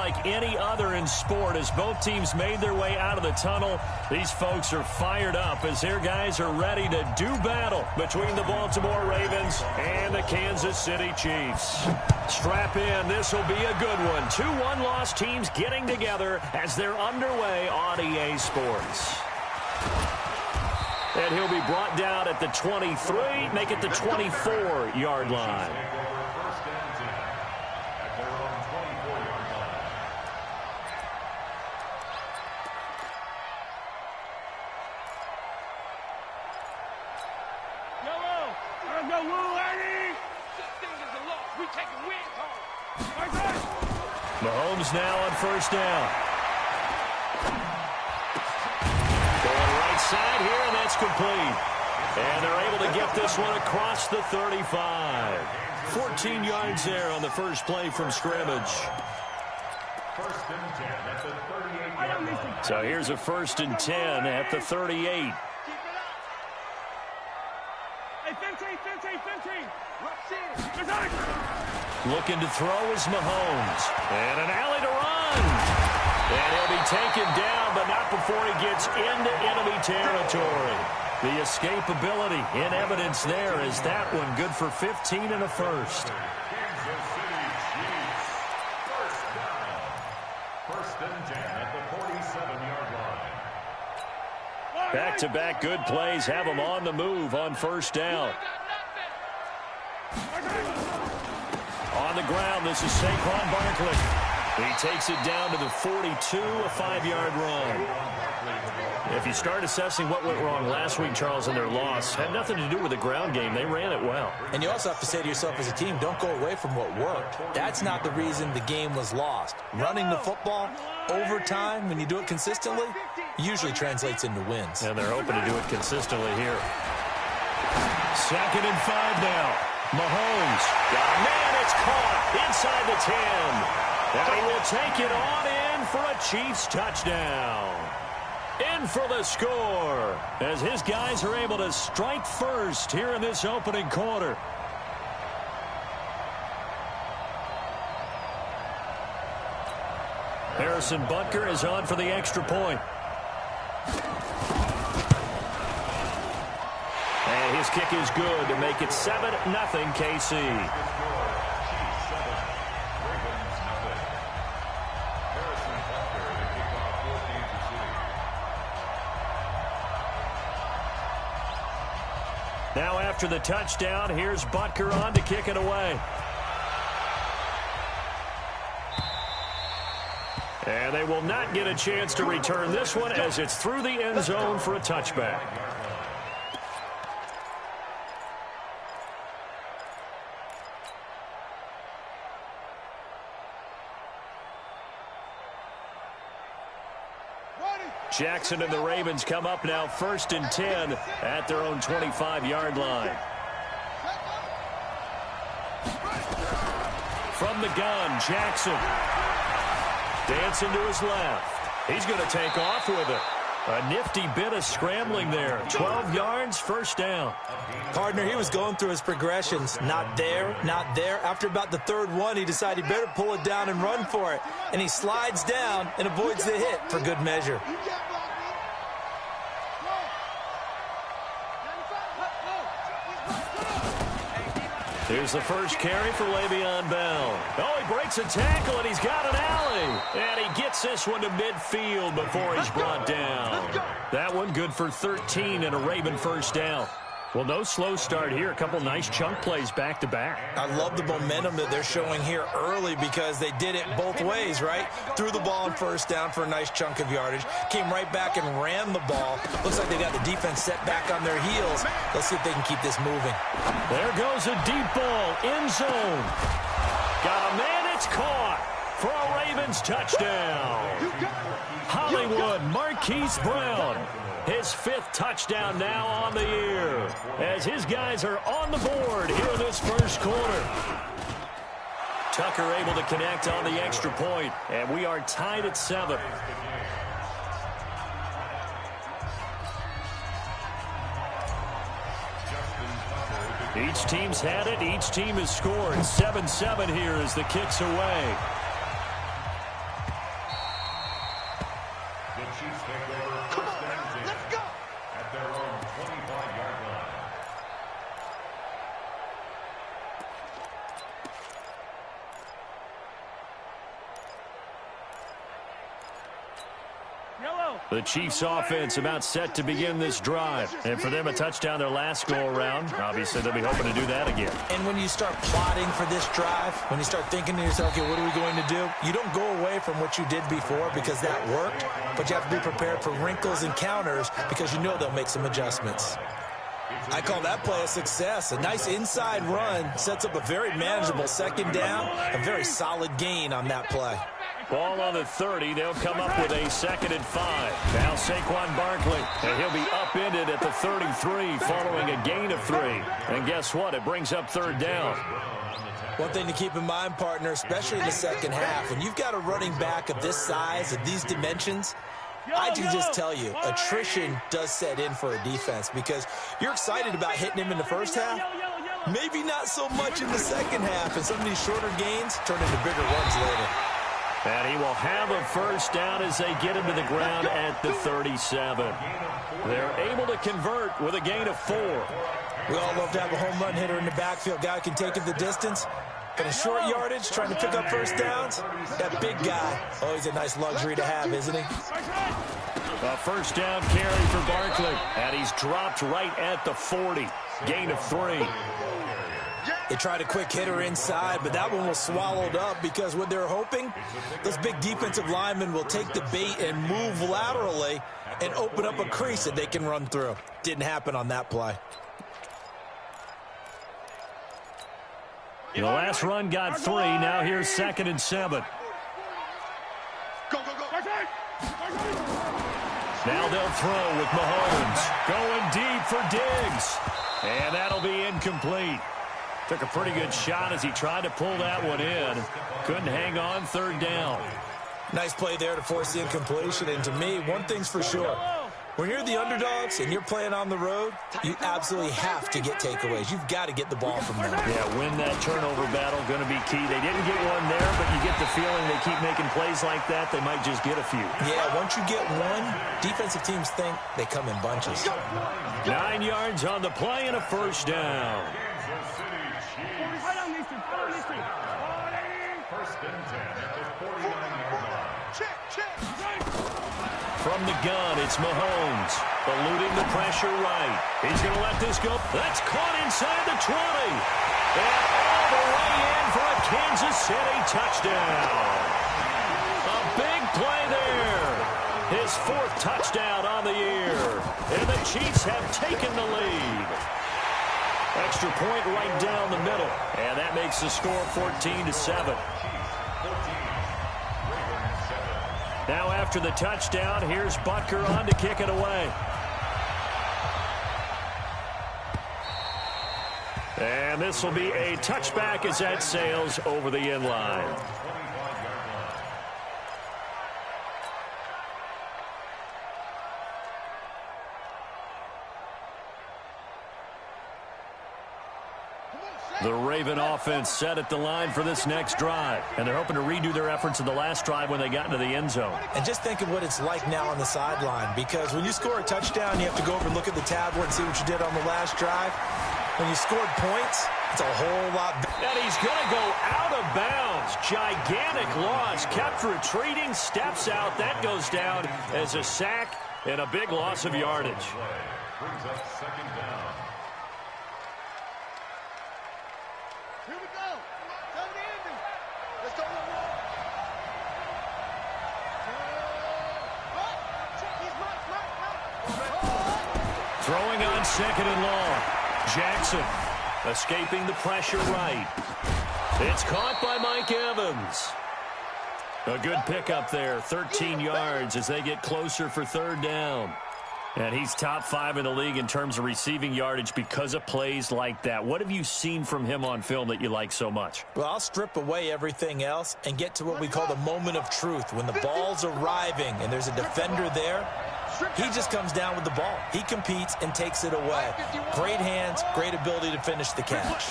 unlike any other in sport. As both teams made their way out of the tunnel, these folks are fired up as their guys are ready to do battle between the Baltimore Ravens and the Kansas City Chiefs. Strap in. This will be a good one. Two one-loss teams getting together as they're underway on EA Sports. And he'll be brought down at the 23, make it the 24-yard line. Mahomes now on first down. Going right side here, and that's complete. And they're able to get this one across the 35. 14 yards there on the first play from scrimmage. First and 10 at the 38-yard line. So here's a first and 10 at the 38. Looking to throw is Mahomes. And an alley to run. And he'll be taken down, but not before he gets into enemy territory. The escapability in evidence there is that one good for 15 and a first. Kansas City Chiefs. First down. First and 10 at the 47-yard line. Back-to-back good plays have them on the move on first down. On the ground, this is Saquon Barkley. He takes it down to the 42, a 5-yard run. If you start assessing what went wrong last week, Charles, in their loss, had nothing to do with the ground game. They ran it well. And you also have to say to yourself as a team, don't go away from what worked. That's not the reason the game was lost. Running the football over time, when you do it consistently, usually translates into wins. And they're hoping to do it consistently here. 2nd and 5 now. Mahomes. Got a man, it's caught inside the 10. And he will take it on in for a Chiefs touchdown. In for the score as his guys are able to strike first here in this opening quarter. Harrison Butker is on for the extra point. And his kick is good to make it 7-0 KC. Now after the touchdown, here's Butker on to kick it away. And they will not get a chance to return this one as it's through the end zone for a touchback. Jackson and the Ravens come up now 1st and 10 at their own 25-yard line. From the gun, Jackson. Dancing to his left. He's going to take off with it. A nifty bit of scrambling there. 12 yards, first down. Partner, he was going through his progressions. Not there, not there. After about the 3rd one, he decided he better pull it down and run for it. And he slides down and avoids the hit for good measure. Here's the first carry for Le'Veon Bell. Oh, he breaks a tackle, and he's got an alley. And he gets this one to midfield before he's brought down. That one good for 13 and a Raven first down. Well, no slow start here. A couple nice chunk plays back-to-back. I love the momentum that they're showing here early because they did it both ways, right? Threw the ball on first down for a nice chunk of yardage. Came right back and ran the ball. Looks like they got the defense set back on their heels. Let's see if they can keep this moving. There goes a deep ball. End zone. Got a man. It's caught for a Ravens touchdown. Hollywood Marquise Brown. His 5th touchdown now on the year as his guys are on the board here in this first quarter. Tucker able to connect on the extra point, and we are tied at 7. Each team's had it. Each team has scored. 7-7 here as the kick's away. The Chiefs offense about set to begin this drive. And for them, a touchdown their last go-around. Obviously, they'll be hoping to do that again. And when you start plotting for this drive, when you start thinking to yourself, okay, what are we going to do? You don't go away from what you did before because that worked, but you have to be prepared for wrinkles and counters because you know they'll make some adjustments. I call that play a success. A nice inside run sets up a very manageable second down, a very solid gain on that play. Ball on the 30. They'll come up with a 2nd and 5. Now Saquon Barkley, and he'll be upended at the 33 following a gain of 3. And guess what? It brings up 3rd down. One thing to keep in mind, partner, especially in the second half, when you've got a running back of this size, of these dimensions, I can just tell you, attrition does set in for a defense because you're excited about hitting him in the first half. Maybe not so much in the second half, and some of these shorter gains turn into bigger runs later. And he will have a 1st down as they get him to the ground at the 37. They're able to convert with a gain of 4. We all love to have a home run hitter in the backfield. Guy can take it the distance. But in short yardage, trying to pick up 1st downs, that big guy, always a nice luxury to have, isn't he? A 1st down carry for Barkley. And he's dropped right at the 40. Gain of 3. They tried a quick hitter inside, but that one was swallowed up because what they're hoping, those big defensive linemen will take the bait and move laterally and open up a crease that they can run through. Didn't happen on that play. The last run got 3. Now here's 2nd and 7. Now they'll throw with Mahomes. Going deep for Diggs. And that'll be incomplete. Took a pretty good shot as he tried to pull that one in. Couldn't hang on. 3rd down. Nice play there to force the incompletion. And to me, one thing's for sure. When you're the underdogs and you're playing on the road, you absolutely have to get takeaways. You've got to get the ball from them. Yeah, win that turnover battle, going to be key. They didn't get one there, but you get the feeling they keep making plays like that, they might just get a few. Yeah, once you get one, defensive teams think they come in bunches. 9 yards on the play and a 1st down. From the gun, it's Mahomes, eluding the pressure right. He's going to let this go. That's caught inside the 20. And all the way in for a Kansas City touchdown. A big play there. His 4th touchdown on the year. And the Chiefs have taken the lead. Extra point right down the middle. And that makes the score 14-7. Now after the touchdown, here's Butker on to kick it away. And this will be a touchback as that sails over the end line. The Raven offense set at the line for this next drive. And they're hoping to redo their efforts in the last drive when they got into the end zone. And just think of what it's like now on the sideline. Because when you score a touchdown, you have to go over and look at the tablet and see what you did on the last drive. When you scored points, it's a whole lot better. And he's going to go out of bounds. Gigantic loss. Kept retreating, steps out. That goes down as a sack and a big loss of yardage. Brings up 2nd down. Here we go. Tell the ending. Let's go. Throwing on 2nd and long. Jackson escaping the pressure right. It's caught by Mike Evans. A good pickup there. 13 yards as they get closer for 3rd down. And he's top 5 in the league in terms of receiving yardage because of plays like that. What have you seen from him on film that you like so much? Well, I'll strip away everything else and get to what we call the moment of truth. When the ball's arriving and there's a defender there, he just comes down with the ball. He competes and takes it away. Great hands, great ability to finish the catch.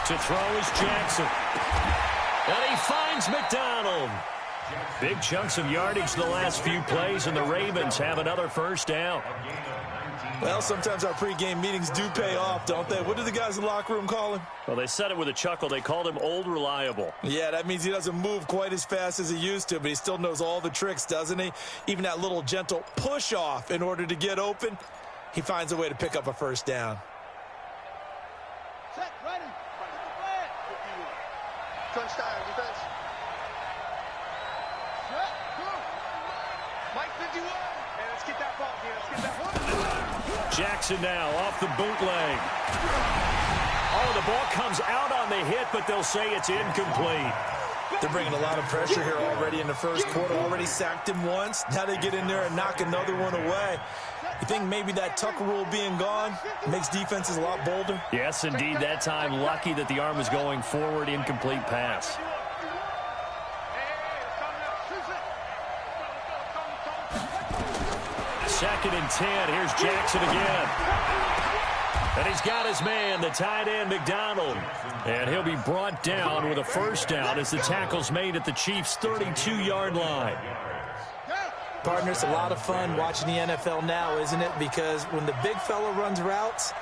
To throw is Jackson. And he finds McDonald. Big chunks of yardage the last few plays, and the Ravens have another 1st down. Well, sometimes our pregame meetings do pay off, don't they? What do the guys in the locker room call him? Well, they said it with a chuckle. They called him Old Reliable. Yeah, that means he doesn't move quite as fast as he used to, but he still knows all the tricks, doesn't he? Even that little gentle push-off in order to get open, he finds a way to pick up a first down. Set, ready. Crunch time, defense. Set, go. Mike 51. Hey, let's get that ball, Let's get that ball. Jackson now off the bootleg. Oh, the ball comes out on the hit, but they'll say it's incomplete. They're bringing a lot of pressure here already in the first quarter. Already sacked him once. Now they get in there and knock another one away. You think maybe that Tucker rule being gone makes defenses a lot bolder? Yes, indeed. That time, lucky that the arm was going forward. Incomplete pass. Second and 10. Here's Jackson again. And he's got his man, the tight end, McDonald. And he'll be brought down with a first down as the tackle's made at the Chiefs' 32-yard line. Partner, it's a lot of fun watching the NFL now, isn't it? Because when the big fella runs routes,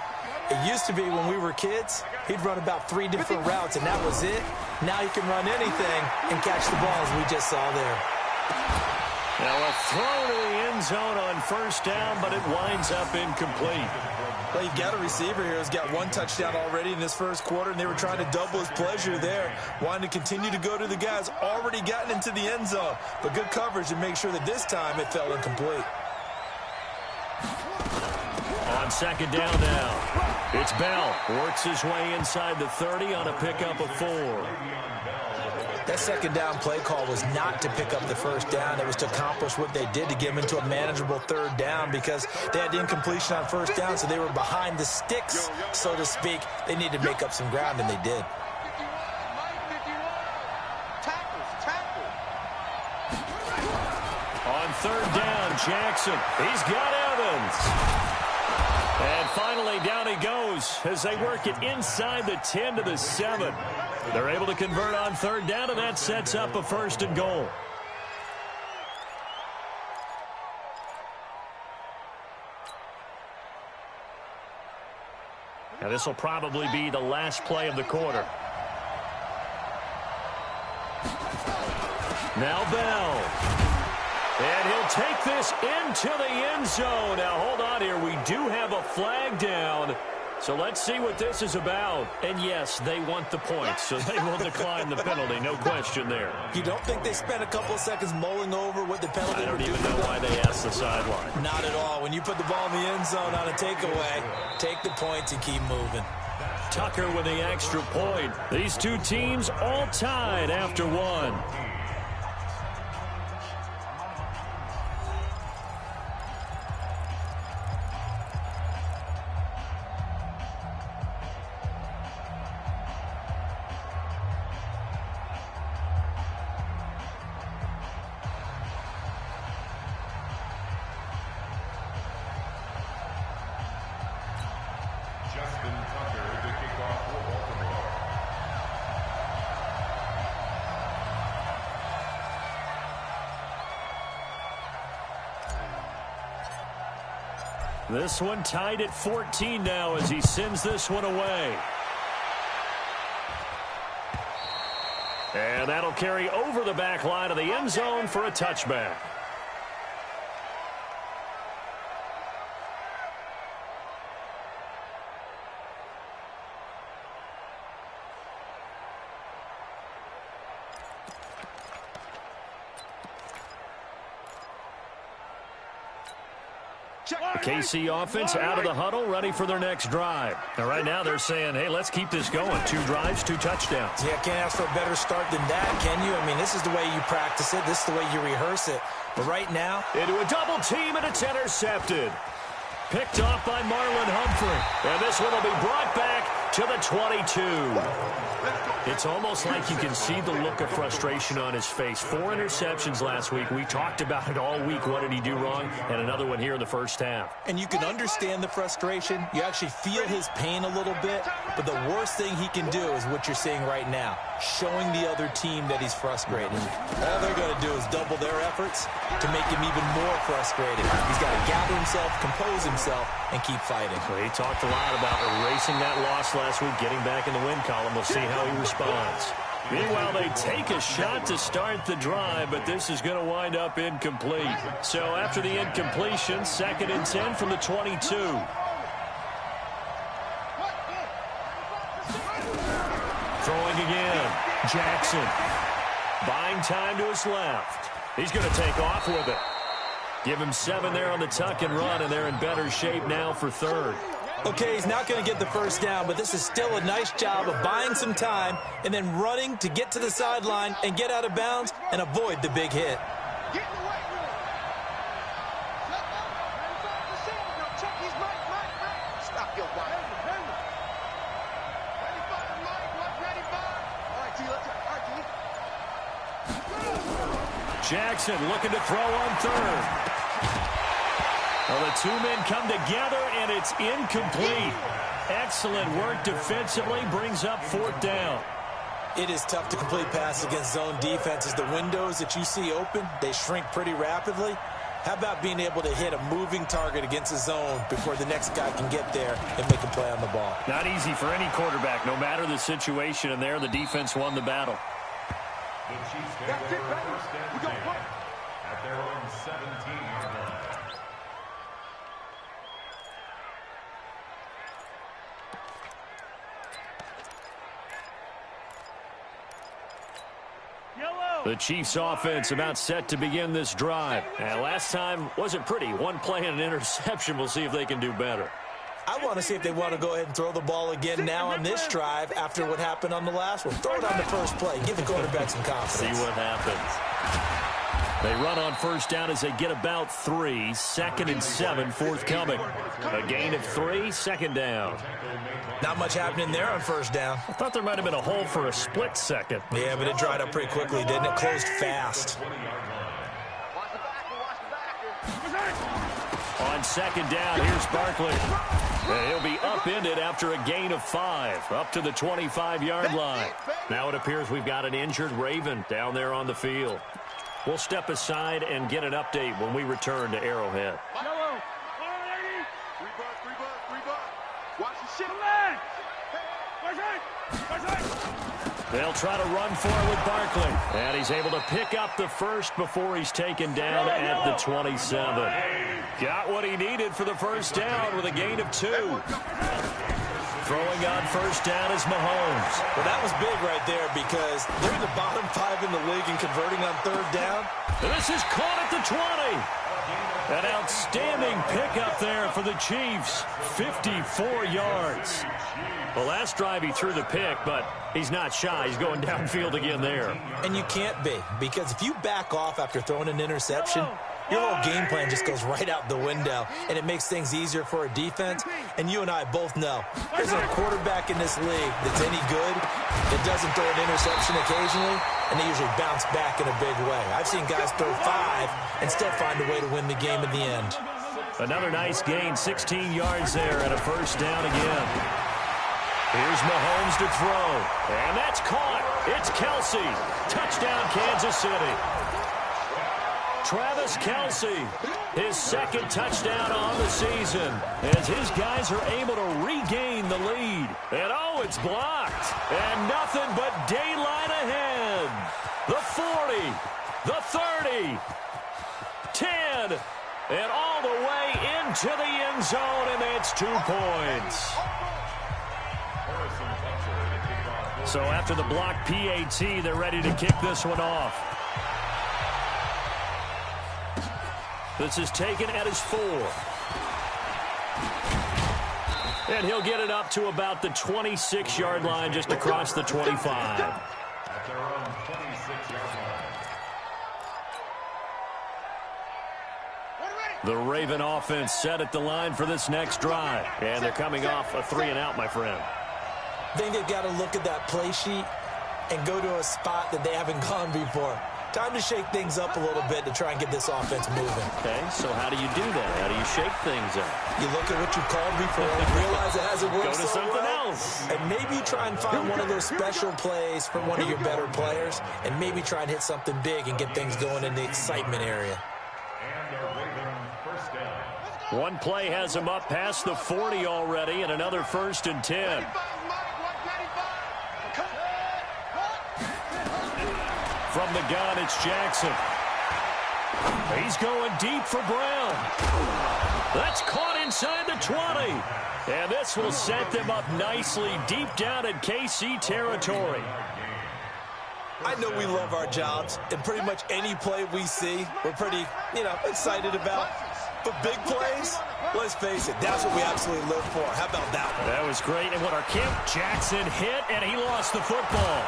it used to be when we were kids, he'd run about 3 different routes, and that was it. Now he can run anything and catch the ball, as we just saw there. Now a throw to the end zone on first down, but it winds up incomplete. Well, you've got a receiver here who's got 1 touchdown already in this first quarter, and they were trying to double his pleasure there, wanting to continue to go to the guys already gotten into the end zone. But good coverage to make sure that this time it fell incomplete. On second down now, it's Bell. Works his way inside the 30 on a pickup of 4. That second down play call was not to pick up the first down. It was to accomplish what they did to get them into a manageable third down because they had the incompletion on first down, so they were behind the sticks, so to speak. They needed to make up some ground, and they did. On third down, Jackson. He's got Evans. And finally, down he goes as they work it inside the 10 to the 7. They're able to convert on third down, and that sets up a first and goal. Now, this will probably be the last play of the quarter. Now Bell. And he'll take this into the end zone. Now, hold on here. We do have a flag down. So let's see what this is about. And yes, they want the points, so they will decline the penalty. No question there. You don't think they spent a couple of seconds mulling over what the penalty would do? I don't even know why they asked the sideline. Not at all. When you put the ball in the end zone on a takeaway, take the points and keep moving. Tucker with the extra point. These two teams all tied after 1. This one tied at 14 now as he sends this one away. And that'll carry over the back line of the end zone for a touchback. The KC offense out of the huddle, ready for their next drive. Now, right now, they're saying, hey, let's keep this going. 2 drives, 2 touchdowns. Yeah, can't ask for a better start than that, can you? I mean, this is the way you practice it. This is the way you rehearse it. But right now, into a double team, and it's intercepted. Picked off by Marlon Humphrey. And this one will be brought back to the 22. It's almost like you can see the look of frustration on his face. 4 interceptions last week. We talked about it all week. What did he do wrong? And another one here in the first half. And you can understand the frustration. You actually feel his pain a little bit. But the worst thing he can do is what you're seeing right now, showing the other team that he's frustrated. All they're going to do is double their efforts to make him even more frustrated. He's got to gather himself, compose himself, and keep fighting. Well, he talked a lot about erasing that loss last week, getting back in the win column. We'll see how he responds. Meanwhile, they take a shot to start the drive, but this is going to wind up incomplete. So after the incompletion, 2nd and 10 from the 22. Throwing again. Jackson. Buying time to his left. He's going to take off with it. Give him 7 there on the tuck and run, and they're in better shape now for 3rd. Okay, he's not going to get the first down, but this is still a nice job of buying some time and then running to get to the sideline and get out of bounds and avoid the big hit. Jackson looking to throw on 3rd. Well, the 2 men come together, and it's incomplete. Excellent work defensively, brings up 4th down. It is tough to complete passes against zone defenses. The windows that you see open, they shrink pretty rapidly. How about being able to hit a moving target against a zone before the next guy can get there and make a play on the ball? Not easy for any quarterback, no matter the situation, and there the defense won the battle. The Chiefs take over first and 10 at their own 17-yard line. The Chiefs offense about set to begin this drive. And last time wasn't pretty. 1 play and an interception. We'll see if they can do better. I want to see if they want to go ahead and throw the ball again now on this drive after what happened on the last one. Throw it on the first play. Give the quarterback some confidence. See what happens. They run on first down as they get about 3. 2nd and 7 forthcoming. A gain of 3, 2nd down. Not much happening there on first down. I thought there might have been a hole for a split second. Yeah, but it dried up pretty quickly, didn't it? Closed fast. On 2nd down, here's Barkley. And he'll be upended after a gain of 5, up to the 25-yard line. Now it appears we've got an injured Raven down there on the field. We'll step aside and get an update when we return to Arrowhead. They'll try to run for it with Barkley. And he's able to pick up the first before he's taken down at the 27. Got what he needed for the first down with a gain of 2. Throwing on first down is Mahomes. Well, that was big right there because they're the bottom 5 in the league in converting on 3rd down. And this is caught at the 20. An outstanding pickup there for the Chiefs. 54 yards. The last drive he threw the pick, but he's not shy. He's going downfield again there. And you can't be, because if you back off after throwing an interception, your whole game plan just goes right out the window, and it makes things easier for a defense. And you and I both know there's a quarterback in this league that's any good that doesn't throw an interception occasionally, and they usually bounce back in a big way. I've seen guys throw 5 and still find a way to win the game in the end. Another nice gain, 16 yards there, and a first down again. Here's Mahomes to throw, and that's caught. It's Kelsey. Touchdown, Kansas City. Travis Kelsey, his 2nd touchdown on the season, as his guys are able to regain the lead. And oh, it's blocked, and nothing but daylight ahead. The 40, the 30, 10, and all the way into the end zone, and it's 2 points. So after the blocked PAT, they're ready to kick this one off. This is taken at his 4. And he'll get it up to about the 26-yard line, just across the 25. At their own 26-yard line. The Raven offense set at the line for this next drive. And they're coming off a 3-and-out, my friend. I think they've got to look at that play sheet and go to a spot that they haven't gone before. Time to shake things up a little bit to try and get this offense moving. Okay, so how do you do that? How do you shake things up? You look at what you called before and realize it hasn't worked Go to so something well. else. And maybe you try and find one of those special plays from one of your better players, and maybe try and hit something big and get things going in the excitement area. And the Ravens first down. One play has him up past the 40 already, and another 1st and 10. From the gun, it's Jackson. He's going deep for Brown. That's caught inside the 20. And this will set them up nicely deep down in KC territory. I know we love our jobs, and pretty much any play we see, we're pretty, excited about. But big plays, let's face it, that's what we absolutely live for. How about that one? That was great. And what our Kemp Jackson hit, and he lost the football.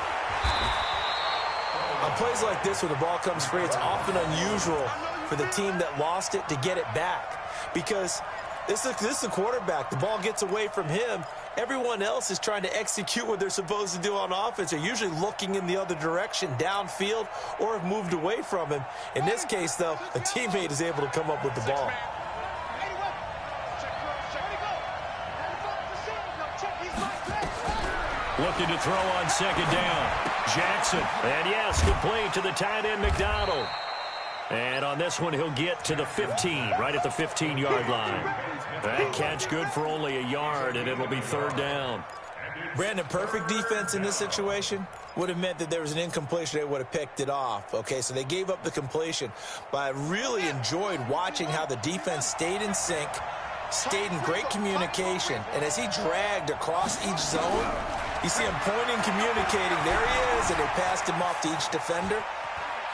On plays like this where the ball comes free, it's often unusual for the team that lost it to get it back. Because this is the quarterback. The ball gets away from him. Everyone else is trying to execute what they're supposed to do on offense. They're usually looking in the other direction, downfield, or have moved away from him. In this case, though, a teammate is able to come up with the ball. Looking to throw on 2nd down. Jackson, and yes, complete to the tight end, McDonald. And on this one, he'll get to the 15, right at the 15-yard line. That catch good for only a yard, and it'll be 3rd down. Brandon, perfect defense in this situation would have meant that there was an incompletion. They would have picked it off. Okay, so they gave up the completion. But I really enjoyed watching how the defense stayed in sync, stayed in great communication, and as he dragged across each zone, you see him pointing, communicating. There he is, and they passed him off to each defender.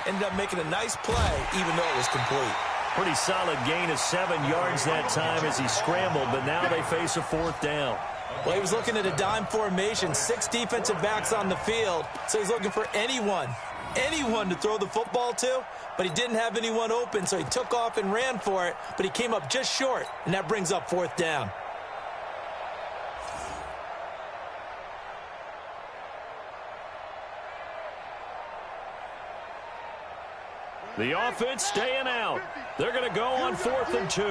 Ended up making a nice play, even though it was complete. Pretty solid gain of 7 yards that time as he scrambled, but now they face a 4th down. Well, he was looking at a dime formation, 6 defensive backs on the field, so he's looking for anyone to throw the football to, but he didn't have anyone open, so he took off and ran for it, but he came up just short, and that brings up 4th down. The offense staying out. They're going to go on 4th and 2.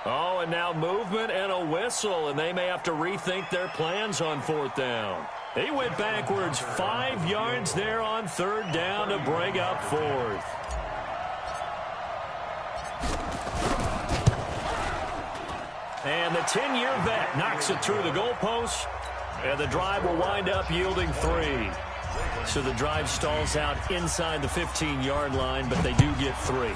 Oh, and now movement and a whistle, and they may have to rethink their plans on 4th down. He went backwards 5 yards there on 3rd down to bring up 4th. And the 10-year vet knocks it through the goalpost, and the drive will wind up yielding 3. So the drive stalls out inside the 15-yard line, but they do get 3.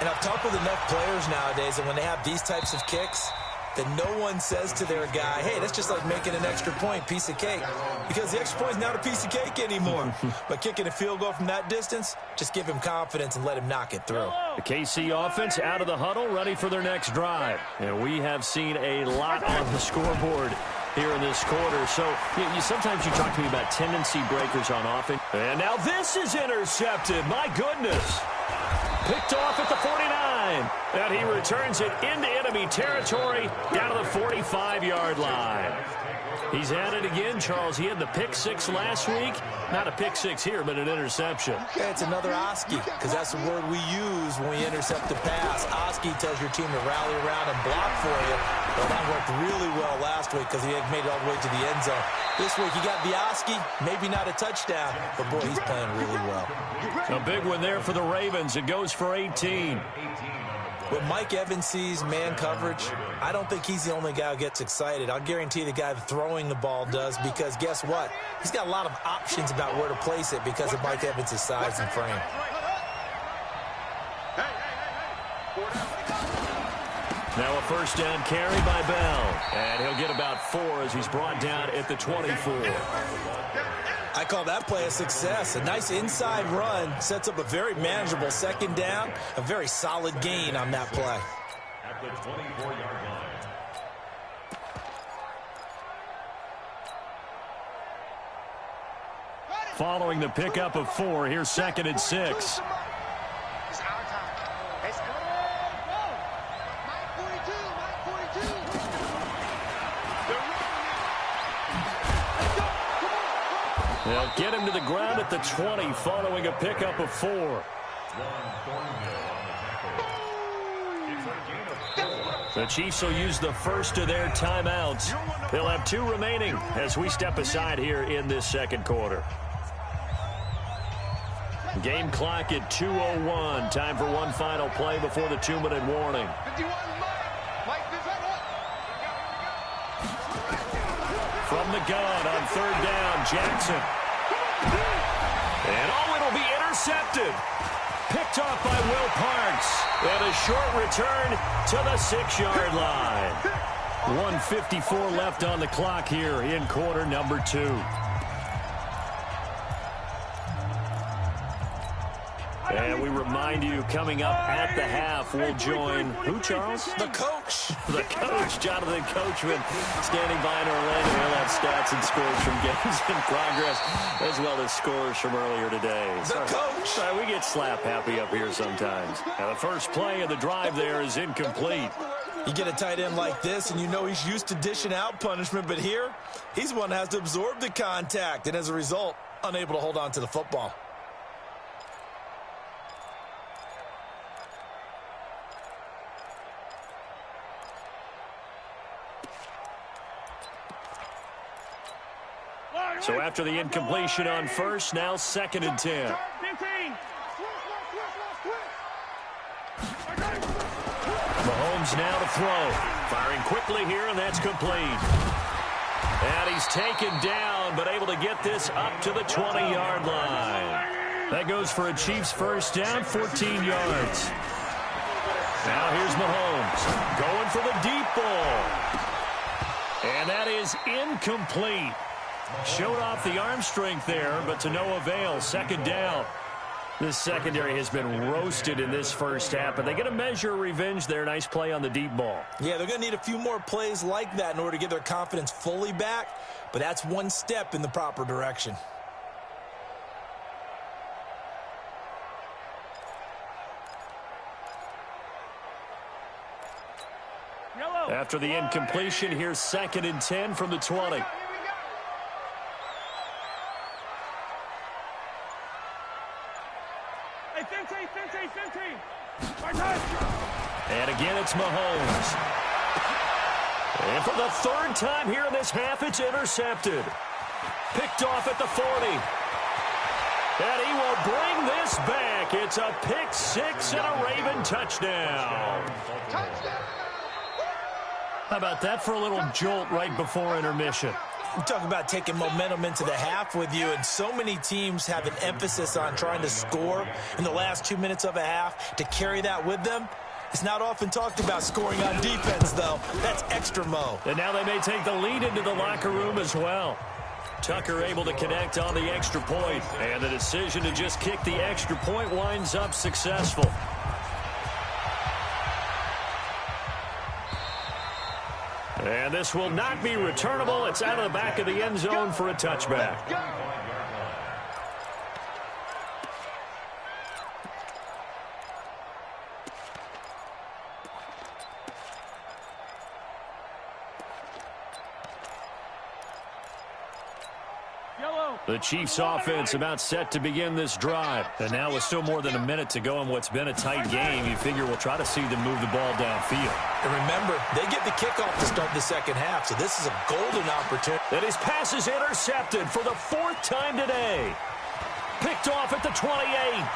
And I've talked with enough players nowadays, and when they have these types of kicks, that no one says to their guy, hey, that's just like making an extra point, piece of cake. Because the extra point is not a piece of cake anymore. But kicking a field goal from that distance, just give him confidence and let him knock it through. The KC offense out of the huddle, ready for their next drive. And we have seen a lot on the scoreboard here in this quarter. So sometimes you talk to me about tendency breakers on offense. And now this is intercepted. My goodness. Picked off at the 49. And he returns it into enemy territory down to the 45-yard line. He's at it again, Charles. He had the pick 6 last week. Not a pick 6 here, but an interception. Yeah, it's another Oski, because that's the word we use when we intercept the pass. Oski tells your team to rally around and block for you. Well, that worked really well last week because he had made it all the way to the end zone. This week, he got the Oski, maybe not a touchdown, but, boy, he's playing really well. A big one there for the Ravens. It goes for 18. When Mike Evans sees man coverage, I don't think he's the only guy who gets excited. I'll guarantee the guy throwing the ball does, because guess what? He's got a lot of options about where to place it because of Mike Evans' size and frame. Now a first down carry by Bell. And he'll get about 4 as he's brought down at the 24. I call that play a success. A nice inside run sets up a very manageable second down, a very solid gain on that play. At the 24-yard line. Following the pickup of 4, here's 2nd and 6. It's our time. Let's go. Mike 42, Mike 42. They'll get him to the ground at the 20 following a pickup of 4. The Chiefs will use the first of their timeouts. They'll have 2 remaining as we step aside here in this second quarter. Game clock at 2:01. Time for one final play before the 2-minute warning. 51, Mike, From the gun on 3rd down, Jackson. And it'll be intercepted. Picked off by Will Parks. And a short return to the 6-yard line. 1:54 left on the clock here in quarter number 2. And we remind you, coming up at the half, we'll join who, Charles? The coach. The coach, Jonathan Coachman, standing by in Orlando. He'll have stats and scores from games in progress, as well as scores from earlier today. The coach. Sorry, we get slap happy up here sometimes. Now, the first play of the drive there is incomplete. You get a tight end like this, and you know he's used to dishing out punishment, but here, he's one that has to absorb the contact, and as a result, unable to hold on to the football. So after the incompletion on first, now 2nd and 10. 15. Mahomes now to throw. Firing quickly here, and that's complete. And he's taken down, but able to get this up to the 20-yard line. That goes for a Chiefs first down, 14 yards. Now here's Mahomes going for the deep ball. And that is incomplete. Showed off the arm strength there, but to no avail. 2nd down. This secondary has been roasted in this first half, but they get a measure of revenge there. Nice play on the deep ball. Yeah, they're going to need a few more plays like that in order to get their confidence fully back, but that's one step in the proper direction. After the incompletion, here's 2nd and 10 from the 20. And again, it's Mahomes. And for the 3rd time here in this half, it's intercepted. Picked off at the 40. And he will bring this back. It's a pick 6 and a Raven touchdown. How about that for a little jolt right before intermission? We talk about taking momentum into the half with you, and so many teams have an emphasis on trying to score in the last 2 minutes of a half to carry that with them. It's not often talked about scoring on defense, though. That's extra mo. And now they may take the lead into the locker room as well. Tucker able to connect on the extra point, and the decision to just kick the extra point winds up successful. And this will not be returnable. It's out of the back of the end zone for a touchback. The Chiefs offense about set to begin this drive. And now with still more than a minute to go in what's been a tight game, you figure we'll try to see them move the ball downfield. And remember, they get the kickoff to start the second half, so this is a golden opportunity. And his pass is intercepted for the 4th time today. Picked off at the 28.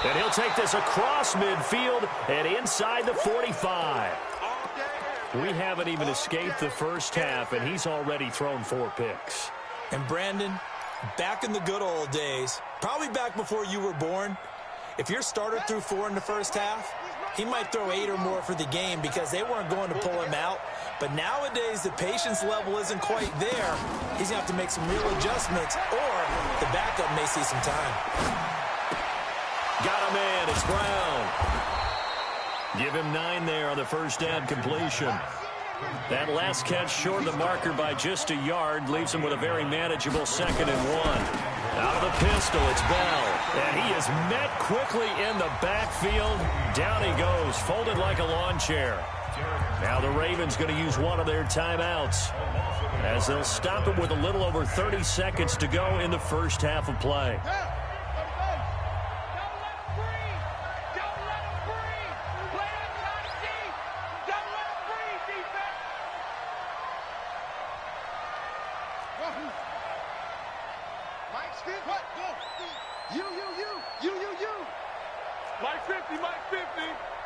And he'll take this across midfield and inside the 45. We haven't even escaped the first half, and he's already thrown 4 picks. And Brandon, back in the good old days, probably back before you were born, if your starter threw 4 in the first half, he might throw 8 or more for the game because they weren't going to pull him out. But nowadays, the patience level isn't quite there. He's going to have to make some real adjustments, or the backup may see some time. Got a man. It's Brown. Give him 9 there on the first down completion. That last catch short of the marker by just a yard leaves him with a very manageable 2nd and 1. Out of the pistol, it's Bell. And he is met quickly in the backfield. Down he goes, folded like a lawn chair. Now the Ravens going to use one of their timeouts as they'll stop it with a little over 30 seconds to go in the first half of play. Mike 50, Mike 50.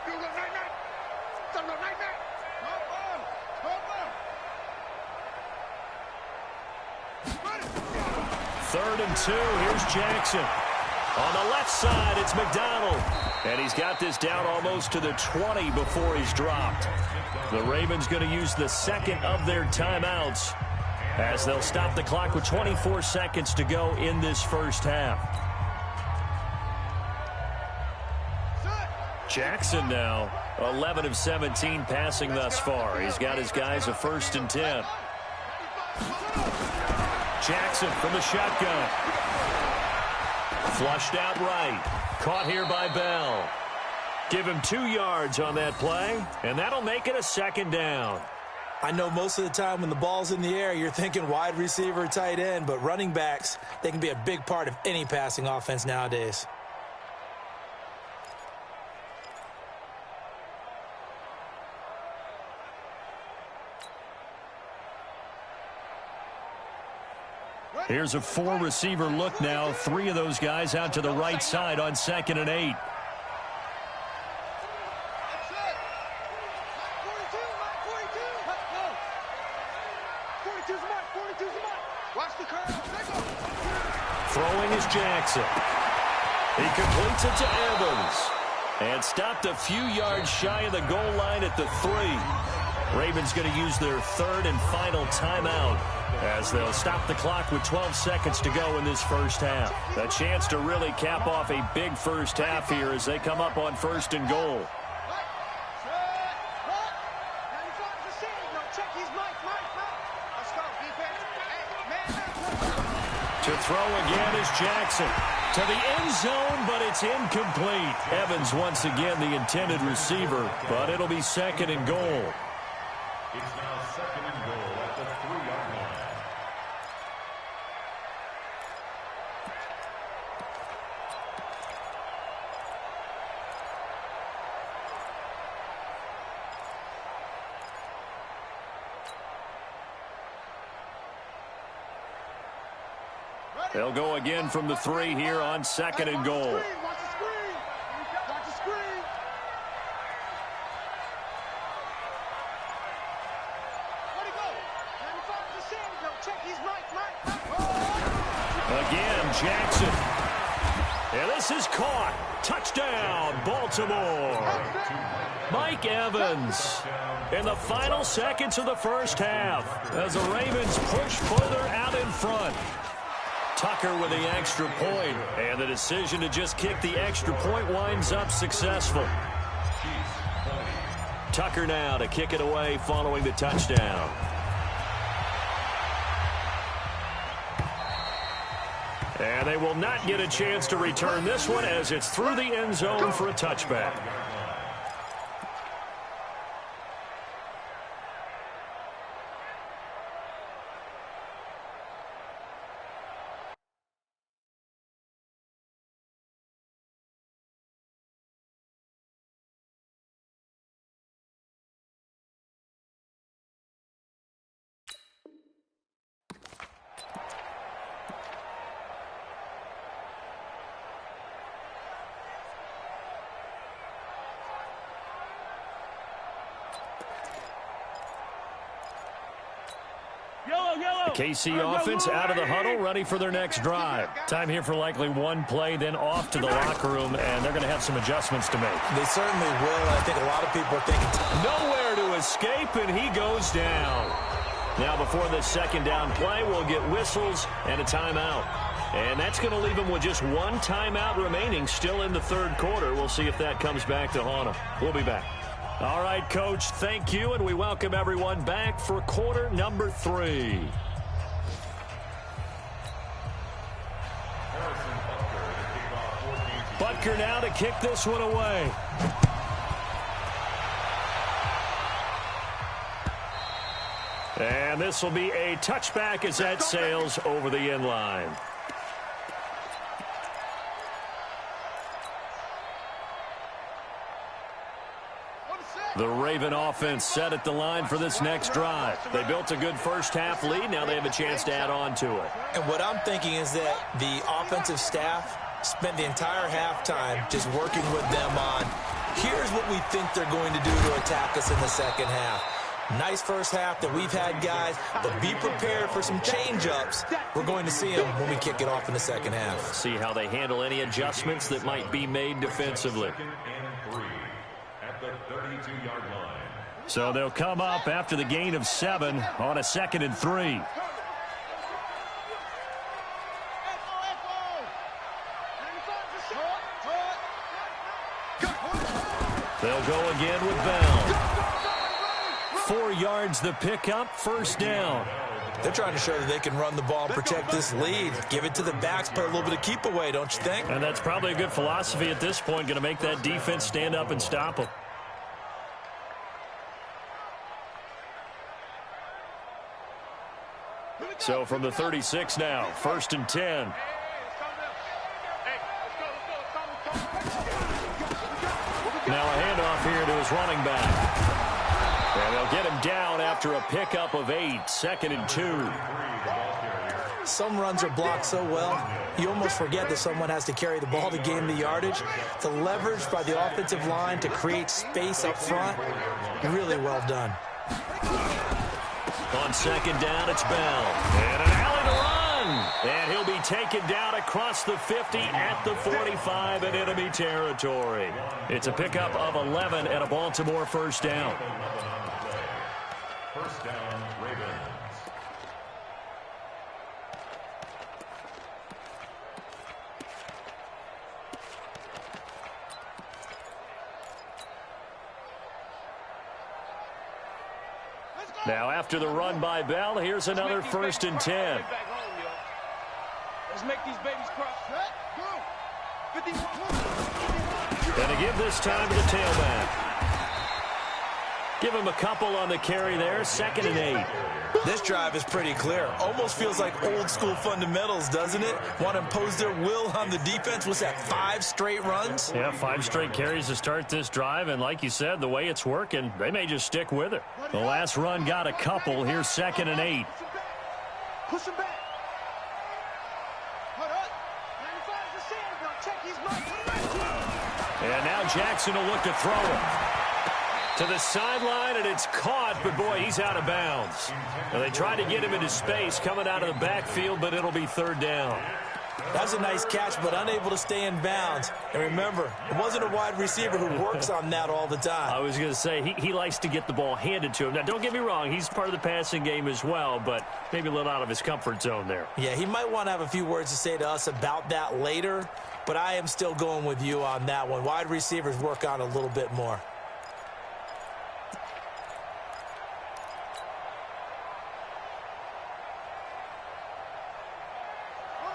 You go night night. Come on, night night. Third and 2. Here's Jackson. On the left side, it's McDonald. And he's got this down almost to the 20 before he's dropped. The Ravens going to use the second of their timeouts as they'll stop the clock with 24 seconds to go in this first half. Jackson now 11 of 17 passing thus far. He's got his guys a 1st and 10. Jackson from the shotgun. Flushed out right. Caught here by Bell. Give him 2 yards on that play, and that'll make it a 2nd down. I know most of the time when the ball's in the air, you're thinking wide receiver, tight end, but running backs, they can be a big part of any passing offense nowadays. Here's a 4-receiver look now. 3 of those guys out to the right side on 2nd and 8. Throwing is Jackson. He completes it to Evans. And stopped a few yards shy of the goal line at the 3. Ravens going to use their 3rd and final timeout as they'll stop the clock with 12 seconds to go in this first half. A chance to really cap off a big first half here as they come up on 1st and goal. To throw again is Jackson. To the end zone, but it's incomplete. Evans once again the intended receiver, but it'll be 2nd and goal. It's now 2nd and goal at the 3-yard line. They'll go again from the 3 here on 2nd and goal. Again, Jackson. And this is caught. Touchdown, Baltimore. Mike Evans in the final seconds of the first half as the Ravens push further out in front. Tucker with the extra point, and the decision to just kick the extra point winds up successful. Tucker now to kick it away following the touchdown. And they will not get a chance to return this one as it's through the end zone for a touchback. The KC offense out of the huddle, ready for their next drive. Time here for likely one play, then off to the locker room, and they're going to have some adjustments to make. They certainly will. I think a lot of people are thinking nowhere to escape, and he goes down. Now before this 2nd down play, we'll get whistles and a timeout. And that's going to leave him with just one timeout remaining still in the 3rd quarter. We'll see if that comes back to haunt him. We'll be back. All right, Coach, thank you, and we welcome everyone back for quarter number 3. Butker now to kick this one away. And this will be a touchback as that sails over the end line. The Raven offense set at the line for this next drive. They built a good first-half lead. Now they have a chance to add on to it. And what I'm thinking is that the offensive staff spent the entire halftime just working with them on, here's what we think they're going to do to attack us in the second half. Nice first half that we've had, guys, but be prepared for some change-ups. We're going to see them when we kick it off in the second half. See how they handle any adjustments that might be made defensively. So they'll come up after the gain of 7 on a 2nd and 3. They'll go again with Bell. 4 yards the pickup, first down. They're trying to show that they can run the ball and protect this lead. Give it to the backs, play a little bit of keep away, don't you think? And that's probably a good philosophy at this point, going to make that defense stand up and stop them. So from the 36 now, 1st and 10. Now a handoff here to his running back. And they'll get him down after a pickup of 8, 2nd and 2. Some runs are blocked so well, you almost forget that someone has to carry the ball to gain the yardage. The leverage by the offensive line to create space up front, really well done. On 2nd down, it's Bell. And an alley to run. And he'll be taken down across the 50 at the 45 in enemy territory. It's a pickup of 11 and a Baltimore first down. First down, Ravens. Now after the run by Bell, here's another 1st and 10. Let's make these babies cry. And to give this time to the tailback. Give him a couple on the carry there, 2nd and 8. This drive is pretty clear. Almost feels like old school fundamentals, doesn't it? Want to impose their will on the defense. Was that 5 straight runs? Yeah, 5 straight carries to start this drive, and like you said, the way it's working, they may just stick with it. The last run got a couple. Here's 2nd and 8. Push him back. Hold up. 95 is the sand. Now check his mark. And now Jackson will look to throw it. To the sideline, and it's caught, but boy, he's out of bounds. Now they tried to get him into space coming out of the backfield, but it'll be 3rd down. That's a nice catch, but unable to stay in bounds. And remember, it wasn't a wide receiver who works on that all the time. I was going to say, he likes to get the ball handed to him. Now, don't get me wrong, he's part of the passing game as well, but maybe a little out of his comfort zone there. Yeah, he might want to have a few words to say to us about that later, but I am still going with you on that one. Wide receivers work on a little bit more.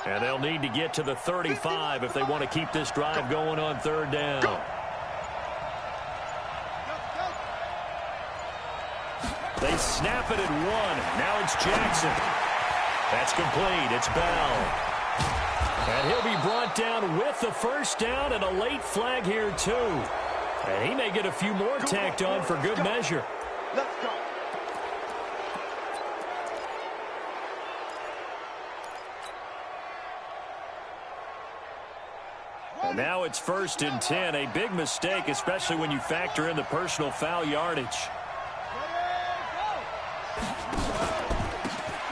And they'll need to get to the 35 if they want to keep this drive going on 3rd down. They snap it at 1. Now it's Jackson. That's complete. It's Bell. And he'll be brought down with the first down and a late flag here, too. And he may get a few more tacked on for good measure. Let's go. And now it's 1st and 10. A big mistake, especially when you factor in the personal foul yardage.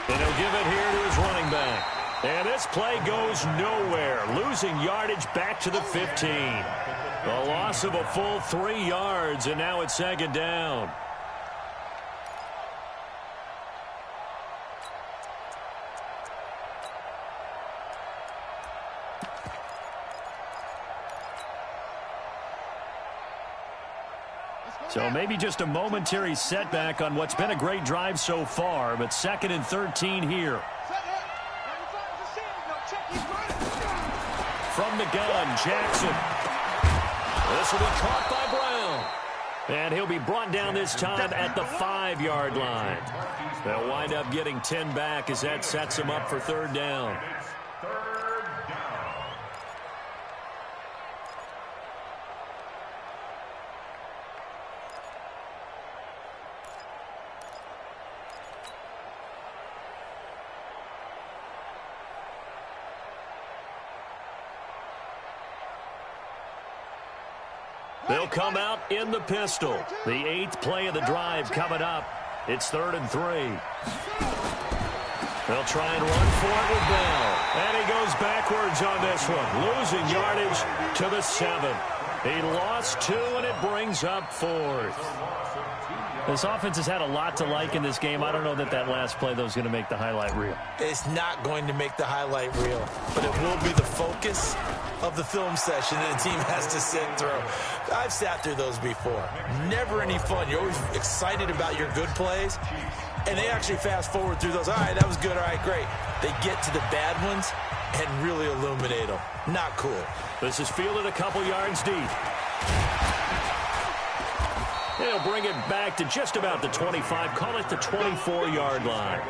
And he'll give it here to his running back. And this play goes nowhere. Losing yardage back to the 15. A loss of a full 3 yards, and now it's 2nd down. So maybe just a momentary setback on what's been a great drive so far, but 2nd and 13 here. From the gun, Jackson. This will be caught by Brown. And he'll be brought down this time at the 5-yard line. They'll wind up getting 10 back as that sets them up for 3rd down. They'll come out in the pistol. The 8th play of the drive coming up. It's 3rd and 3. They'll try and run for it with Bell. And he goes backwards on this one, losing yardage to the 7. He lost 2, and it brings up 4th. This offense has had a lot to like in this game. I don't know that last play, though, is going to make the highlight reel. It's not going to make the highlight reel, but it will be the focus of the film session that the team has to sit through. I've sat through those before. Never any fun. You're always excited about your good plays, and they actually fast forward through those. All right, that was good. All right, great. They get to the bad ones and really illuminate them. Not cool. This is fielded a couple yards deep. They'll bring it back to just about the 25. Call it the 24-yard line.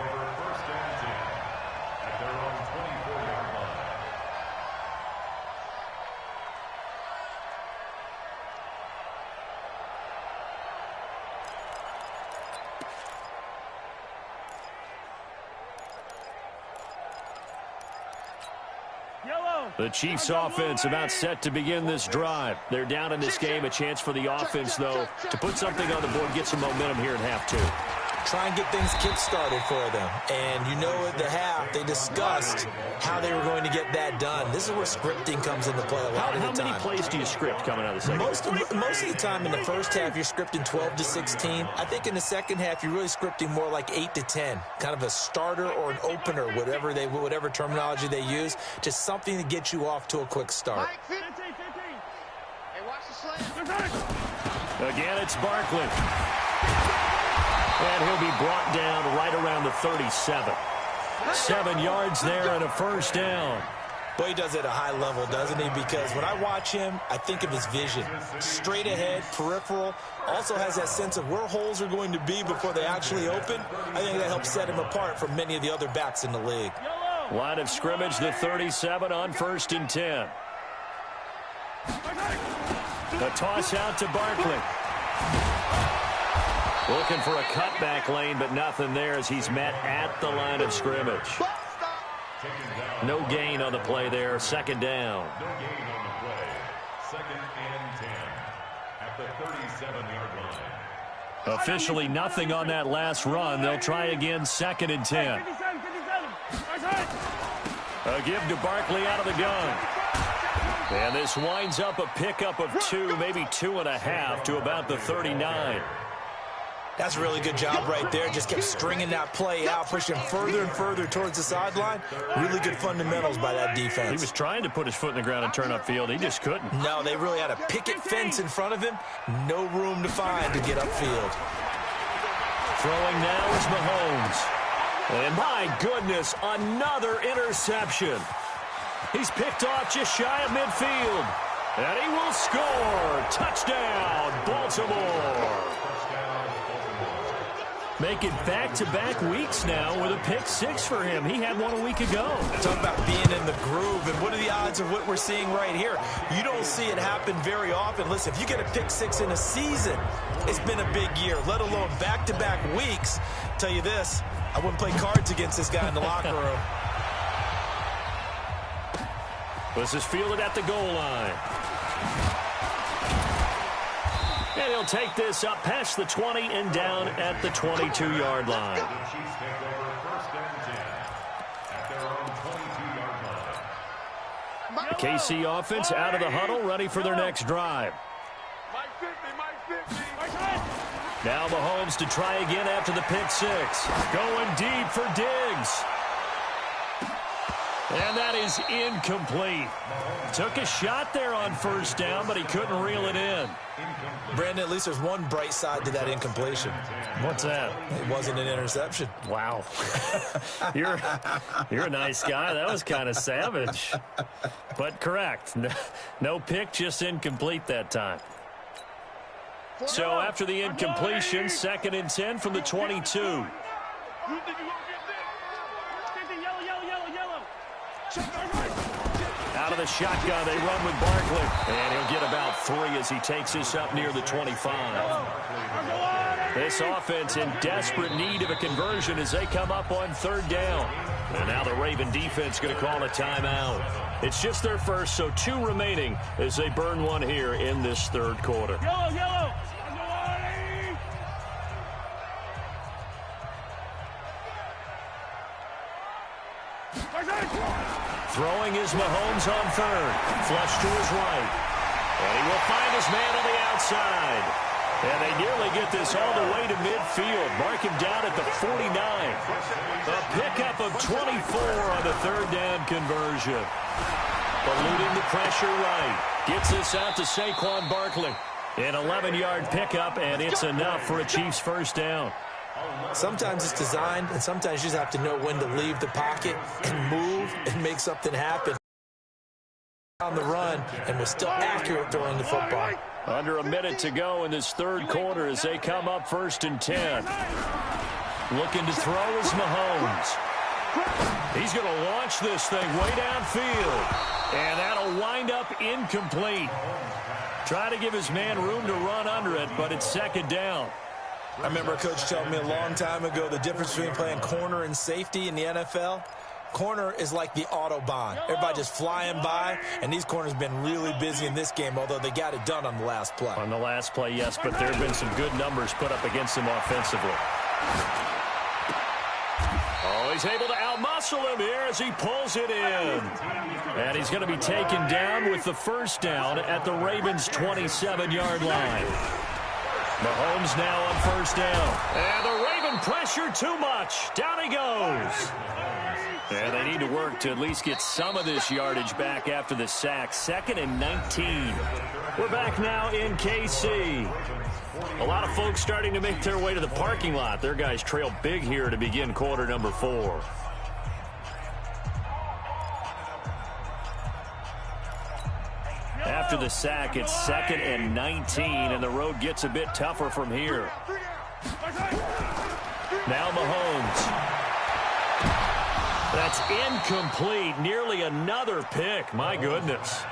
The Chiefs offense about set to begin this drive. They're down in this game. A chance for the offense, though, to put something on the board, get some momentum here in half 2. Try and get things kick-started for them. And you know at the half, they discussed how they were going to get that done. This is where scripting comes into play a lot of the time. How many plays do you script coming out of the second half? Most of the time in the first half, you're scripting 12 to 16. I think in the second half, you're really scripting more like 8 to 10. Kind of a starter or an opener, whatever terminology they use. Just something to get you off to a quick start. Again, it's Barkley. And he'll be brought down right around the 37. 7 yards there and a first down. Boy, he does it at a high level, doesn't he? Because when I watch him, I think of his vision. Straight ahead, peripheral. Also has that sense of where holes are going to be before they actually open. I think that helps set him apart from many of the other backs in the league. Line of scrimmage, the 37 on 1st and 10. The toss out to Barkley. Looking for a cutback lane, but nothing there as he's met at the line of scrimmage. No gain on the play there. 2nd down. No gain on the play. 2nd and 10 at the 37-yard line. Officially nothing on that last run. They'll try again, 2nd and 10. A give to Barkley out of the gun. And this winds up a pickup of 2, maybe 2.5 to about the 39. That's a really good job right there. Just kept stringing that play out, pushing further and further towards the sideline. Really good fundamentals by that defense. He was trying to put his foot in the ground and turn upfield. He just couldn't. No, they really had a picket fence in front of him. No room to find to get upfield. Throwing now is Mahomes. And my goodness, another interception. He's picked off just shy of midfield. And he will score. Touchdown, Baltimore. Make it back-to-back weeks now with a pick-6 for him. He had one a week ago. Talk about being in the groove, and what are the odds of what we're seeing right here? You don't see it happen very often. Listen, if you get a pick-6 in a season, it's been a big year, let alone back-to-back weeks. Tell you this, I wouldn't play cards against this guy in the locker room. This is fielded at the goal line. And he'll take this up past the 20 and down at the 22-yard line. The Chiefs take over 1st and 10 at their own 22-yard line. The KC offense out of the huddle, ready for their next drive. Now Mahomes to try again after the pick-6. Going deep for Diggs. And that is incomplete. Took a shot there on first down, but he couldn't reel it in. Brandon, at least there's one bright side to that incompletion. What's that? It wasn't an interception. Wow. You're a nice guy. That was kind of savage. But correct. No pick, just incomplete that time. So after the incompletion, 2nd and 10 from the 22. Out of the shotgun, they run with Barkley. And he'll get about 3 as he takes this up near the 25. This offense in desperate need of a conversion as they come up on 3rd down. And now the Raven defense going to call a timeout. It's just their first, so 2 remaining as they burn one here in this 3rd quarter. Yellow. Throwing is Mahomes on 3rd. Flush to his right. And he will find his man on the outside. And they nearly get this all the way to midfield. Mark him down at the 49. A pickup of 24 on the 3rd down conversion. Eluding the pressure right. Gets this out to Saquon Barkley. An 11-yard pickup, and it's enough for a Chiefs first down. Sometimes it's designed, and sometimes you just have to know when to leave the pocket and move and make something happen. On the run, and was still accurate throwing the football. Under a minute to go in this 3rd quarter as they come up 1st and 10. Looking to throw is Mahomes. He's going to launch this thing way downfield. And that'll wind up incomplete. Try to give his man room to run under it, but it's 2nd down. I remember a coach telling me a long time ago the difference between playing corner and safety in the NFL. Corner is like the Autobahn. Everybody just flying by, and these corners have been really busy in this game, although they got it done on the last play. On the last play, yes, but there have been some good numbers put up against him offensively. Oh, he's able to outmuscle him here as he pulls it in. And he's going to be taken down with the 1st down at the Ravens' 27-yard line. Mahomes now on 1st down. And the Raven pressure too much. Down he goes. And they need to work to at least get some of this yardage back after the sack. 2nd and 19. We're back now in KC. A lot of folks starting to make their way to the parking lot. Their guys trail big here to begin quarter number 4. After the sack, it's 2nd and 19, and the road gets a bit tougher from here. Now Mahomes. That's incomplete. Nearly another pick. My goodness.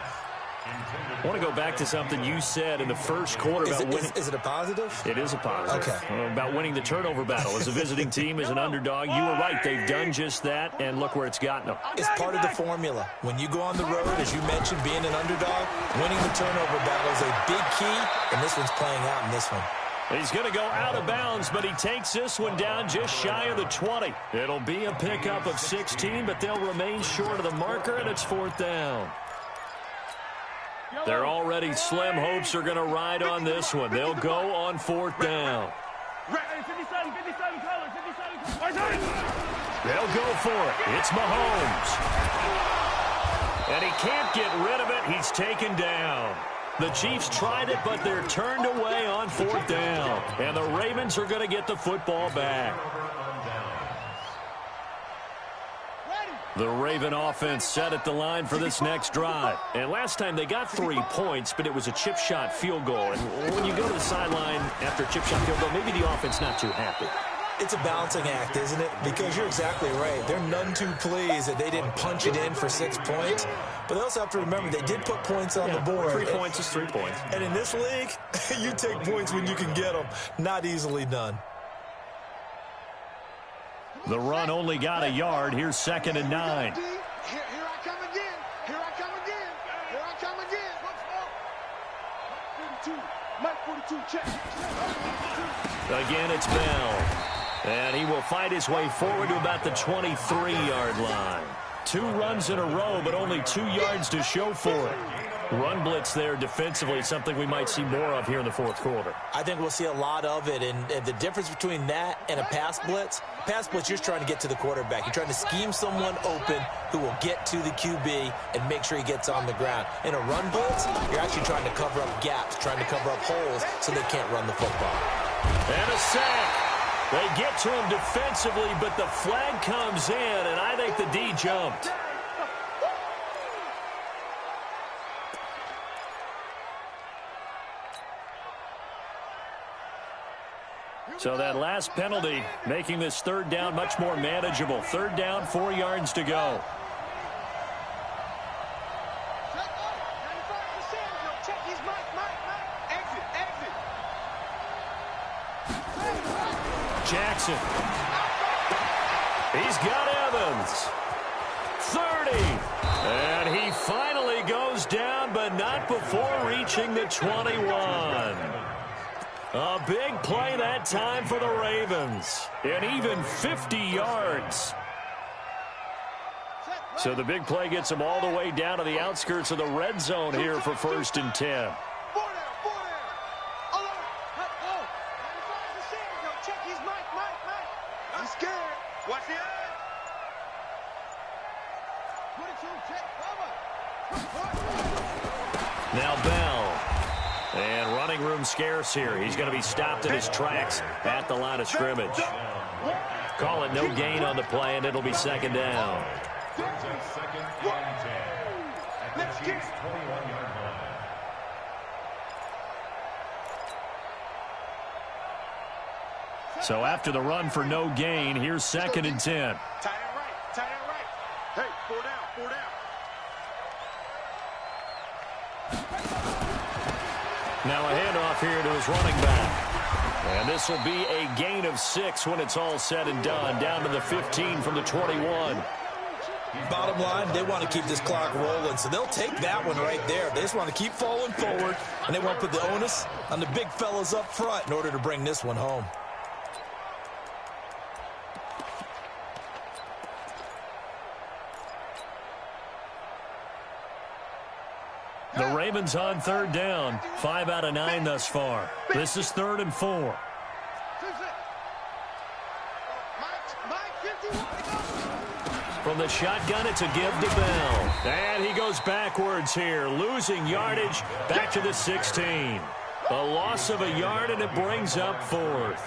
I want to go back to something you said in the 1st quarter about winning. Is it a positive? It is a positive. Okay. About winning the turnover battle. As a visiting team, as an underdog, you were right. They've done just that, and look where it's gotten them. It's part of the formula. When you go on the road, as you mentioned, being an underdog, winning the turnover battle is a big key, and this one's playing out in this one. He's going to go out of bounds, but he takes this one down just shy of the 20. It'll be a pickup of 16, but they'll remain short of the marker, and it's 4th down. Their already slim hopes are going to ride on this one. They'll go on 4th down. They'll go for it. It's Mahomes. And he can't get rid of it. He's taken down. The Chiefs tried it, but they're turned away on 4th down. And the Ravens are going to get the football back. The Raven offense set at the line for this next drive. And last time they got 3 points, but it was a chip shot field goal. And when you go to the sideline after a chip shot field goal, maybe the offense not too happy. It's a balancing act, isn't it? Because you're exactly right. They're none too pleased that they didn't punch it in for 6 points. But they also have to remember they did put points on the board. 3 points is 3 points. And in this league, you take points when you can get them. Not easily done. The run only got a yard. Here's 2nd and 9. Here I come again. Here I come again. Here I come again. Mike 42, check. Again, it's Bell. And he will fight his way forward to about the 23-yard line. 2 runs in a row, but only 2 yards to show for it. Run blitz there defensively, something we might see more of here in the fourth quarter. I think we'll see a lot of it, and the difference between that and a pass blitz, you're just trying to get to the quarterback. You're trying to scheme someone open who will get to the QB and make sure he gets on the ground. In a run blitz, you're actually trying to cover up gaps, trying to cover up holes so they can't run the football. And a sack. They get to him defensively, but the flag comes in, and I think the D jumped. So that last penalty making this third down much more manageable. Third down, 4 yards to go. Jackson. He's got Evans. 30. And he finally goes down, but not before reaching the 21. A big play that time for the Ravens. And even 50 yards. So the big play gets them all the way down to the outskirts of the red zone here for 1st and 10. Now Bell. And running room scarce here. He's going to be stopped in his tracks at the line of scrimmage. Call it no gain on the play, and it'll be 2nd down. So after the run for no gain, here's 2nd and 10. Tight end right. Hey, 4 down. Now a handoff here to his running back. And this will be a gain of 6 when it's all said and done. Down to the 15 from the 21. Bottom line, they want to keep this clock rolling, so they'll take that one right there. They just want to keep falling forward, and they want to put the onus on the big fellas up front in order to bring this one home. The Ravens on 3rd down. 5 out of 9 thus far. This is 3rd and 4. From the shotgun, it's a give to Bell. And he goes backwards here, losing yardage back to the 16. A loss of a yard, and it brings up 4th.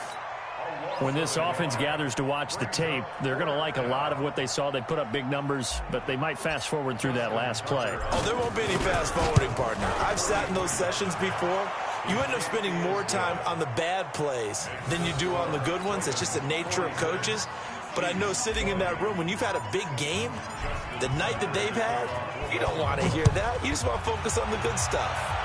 When this offense gathers to watch the tape, they're going to like a lot of what they saw. They put up big numbers, but they might fast forward through that last play. Oh, there won't be any fast forwarding, partner. I've sat in those sessions before. You end up spending more time on the bad plays than you do on the good ones. It's just the nature of coaches. But I know sitting in that room, when you've had a big game, the night that they've had, you don't want to hear that. You just want to focus on the good stuff.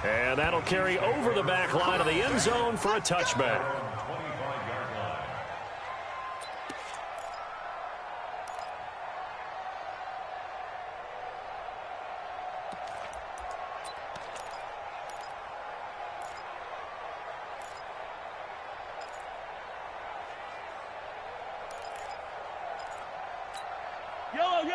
And that'll carry over the back line of the end zone for a touchback.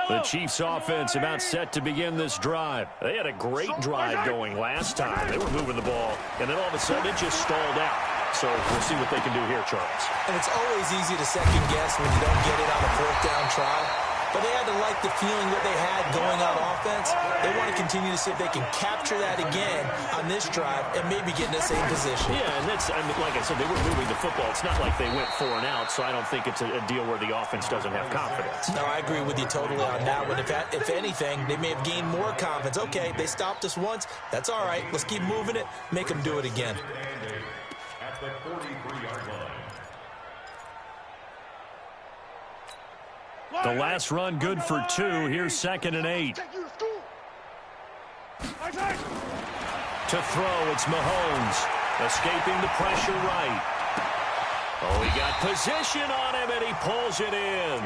The Chiefs offense about set to begin this drive. They had a great drive going last time. They were moving the ball, and then all of a sudden it just stalled out. So we'll see what they can do here, Charles. And it's always easy to second guess when you don't get it on a 4th down try. But they had to like the feeling that they had going on offense. They want to continue to see if they can capture that again on this drive and maybe get in the same position. Yeah, and that's, I mean, like I said, they were moving the football. It's not like they went 4 and out, so I don't think it's a deal where the offense doesn't have confidence. No, I agree with you totally on that one. If anything, they may have gained more confidence. Okay, they stopped us once. That's all right. Let's keep moving it. Make them do it again. At the 43-yard line. The last run good for 2. Here's 2nd and 8. To throw, it's Mahomes. Escaping the pressure right. Oh, he got position on him, and he pulls it in.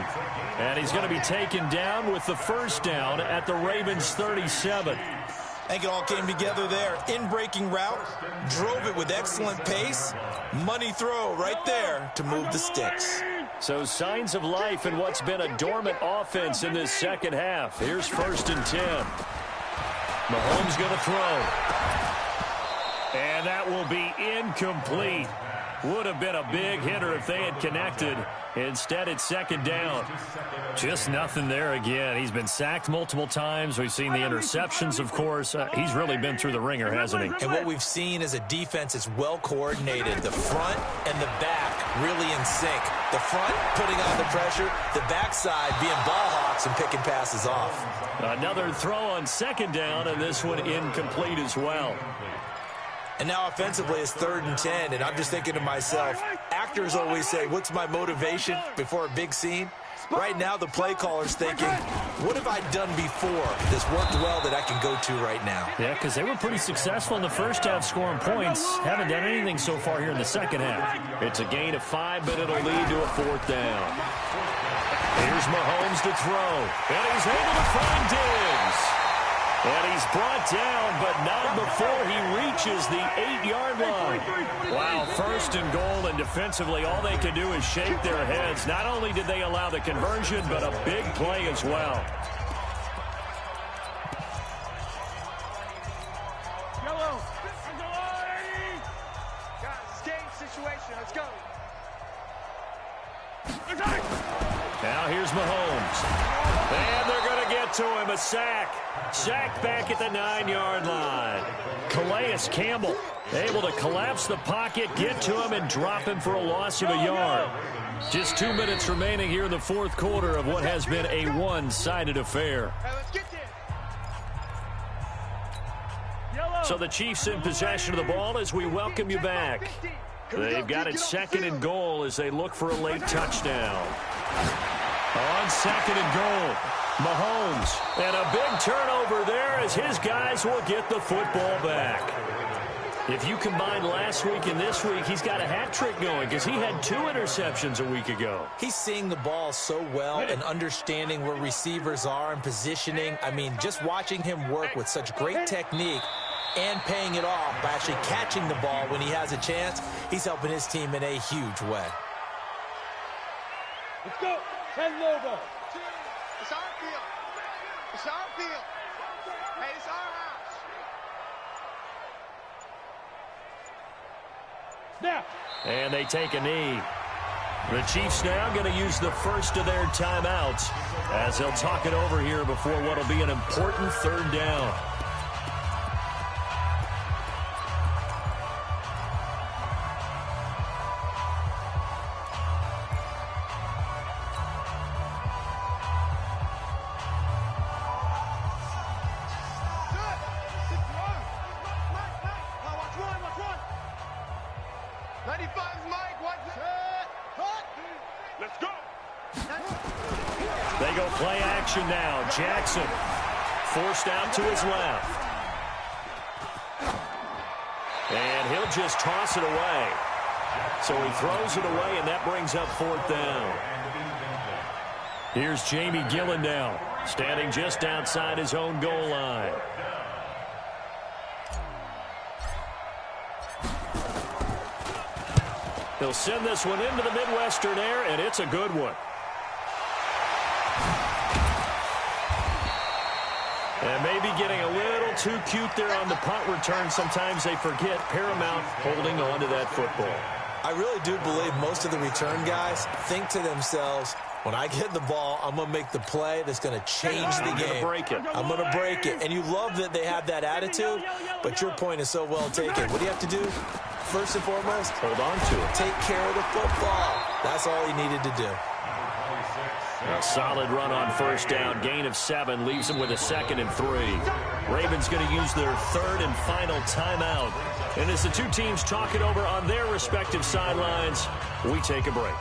And he's going to be taken down with the 1st down at the Ravens' 37. I think it all came together there. In-breaking route, drove it with excellent pace. Money throw right there to move the sticks. So signs of life in what's been a dormant offense in this second half. Here's 1st and 10. Mahomes going to throw. And that will be incomplete. Would have been a big hitter if they had connected. Instead, it's 2nd down. Just nothing there again. He's been sacked multiple times. We've seen the interceptions, of course. He's really been through the ringer, hasn't he? And what we've seen is a defense is well coordinated. The front and the back really in sync. The front putting on the pressure. The backside being ball hawks and picking passes off. Another throw on 2nd down, and this one incomplete as well. And now offensively it's 3rd and 10, and I'm just thinking to myself, actors always say, what's my motivation before a big scene? Right now the play caller's thinking, what have I done before that's worked well that I can go to right now? Yeah, because they were pretty successful in the first half scoring points. Haven't done anything so far here in the second half. It's a gain of 5, but it'll lead to a 4th down. Here's Mahomes to throw, and he's able to find Diggs. And he's brought down, but not before he reaches the 8-yard line. Wow, 1st and goal, and defensively all they can do is shake their heads. Not only did they allow the conversion, but a big play as well. Yellow. Guys, game situation. Let's go. Now here's Mahomes. And they're going to get to him. A sack. Sacked back at the 9-yard line. Calais Campbell able to collapse the pocket, get to him, and drop him for a loss of a yard. Just 2 minutes remaining here in the 4th quarter of what has been a one-sided affair. So the Chiefs in possession of the ball as we welcome you back. They've got it 2nd and goal as they look for a late touchdown. On 2nd and goal, Mahomes. And a big turnover there as his guys will get the football back. If you combine last week and this week, he's got a hat trick going because he had 2 interceptions a week ago. He's seeing the ball so well and understanding where receivers are and positioning. I mean, just watching him work with such great technique and paying it off by actually catching the ball when he has a chance, he's helping his team in a huge way. Let's go. 10 logo. It's our field. It's our field. Hey, it's our house. Now. And they take a knee. The Chiefs now going to use the first of their timeouts as they'll talk it over here before what will be an important 3rd down. They go play action now. Jackson forced out to his left. And he'll just toss it away. So he throws it away, and that brings up 4th down. Here's Jamie Gillen now, standing just outside his own goal line. He'll send this one into the Midwestern air, and it's a good one. And maybe getting a little too cute there on the punt return. Sometimes they forget paramount holding on to that football. I really do believe most of the return guys think to themselves, when I get the ball, I'm going to make the play that's going to change the game. I'm going to break it. And you love that they have that attitude, but your point is so well taken. What do you have to do? First and foremost, hold on to it. Take care of the football. That's all he needed to do. A solid run on 1st down. Gain of 7 leaves them with a 2nd and 3. Ravens going to use their 3rd and final timeout. And as the two teams talk it over on their respective sidelines, we take a break.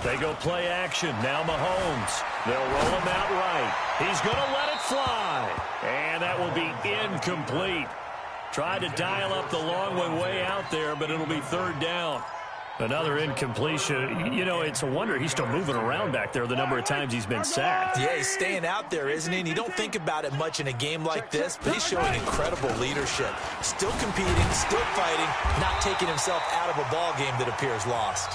They go play action. Now Mahomes. They'll roll him out right. He's going to let it fly. And that will be incomplete. Tried to dial up the long one way out there, but it'll be 3rd down. Another incompletion. You know, it's a wonder he's still moving around back there the number of times he's been sacked. Yeah, he's staying out there, isn't he? And you don't think about it much in a game like this, but he's showing incredible leadership. Still competing, still fighting, not taking himself out of a ball game that appears lost.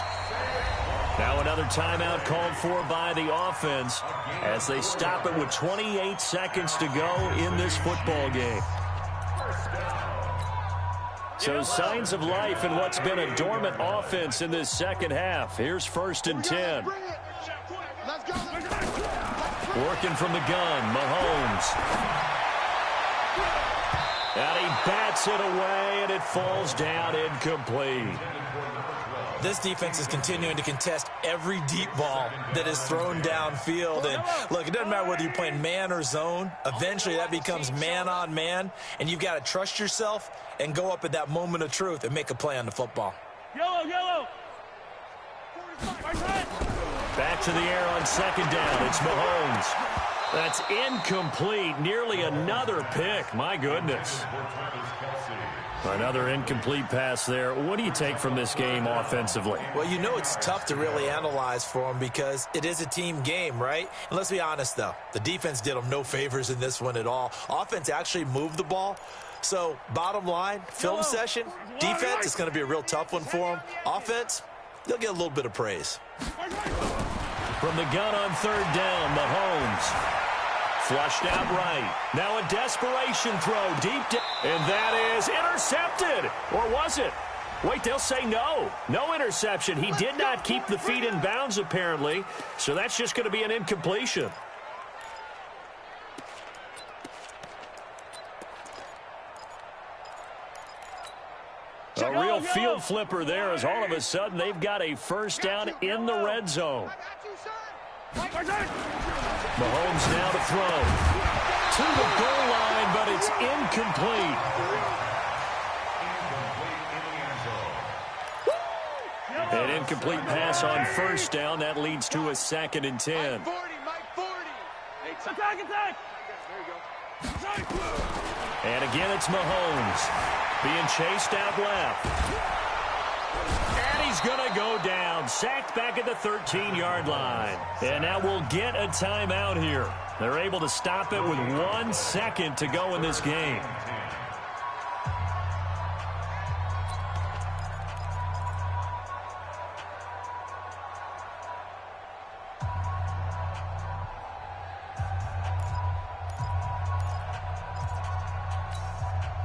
Now another timeout called for by the offense as they stop it with 28 seconds to go in this football game. So signs of life in what's been a dormant offense in this second half. Here's 1st and 10. Working from the gun, Mahomes. And he bats it away, and it falls down incomplete. This defense is continuing to contest every deep ball that is thrown downfield. And look, it doesn't matter whether you're playing man or zone. Eventually, that becomes man on man, and you've got to trust yourself and go up at that moment of truth and make a play on the football. Yellow. Back to the air on 2nd down. It's Mahomes. That's incomplete. Nearly another pick. My goodness. Another incomplete pass there. What do you take from this game offensively? Well, you know it's tough to really analyze for them because it is a team game, right? And let's be honest, though. The defense did them no favors in this one at all. Offense actually moved the ball. So, bottom line, film session, defense is going to be a real tough one for them. Offense, they'll get a little bit of praise. From the gun on 3rd down, Mahomes. Flushed out right. Now a desperation throw deep down. And that is intercepted. Or was it? Wait, they'll say no. No interception. He did not keep the feet in bounds, apparently. So that's just going to be an incompletion. A real field flipper there as all of a sudden they've got a 1st down in the red zone. Mahomes now to throw. To the goal line, but it's incomplete. An incomplete pass on 1st down. That leads to a 2nd and 10. Attack. And again, it's Mahomes being chased out left. And he's going to go down. Sacked back at the 13-yard line. And now we'll get a timeout here. They're able to stop it with 1 second to go in this game.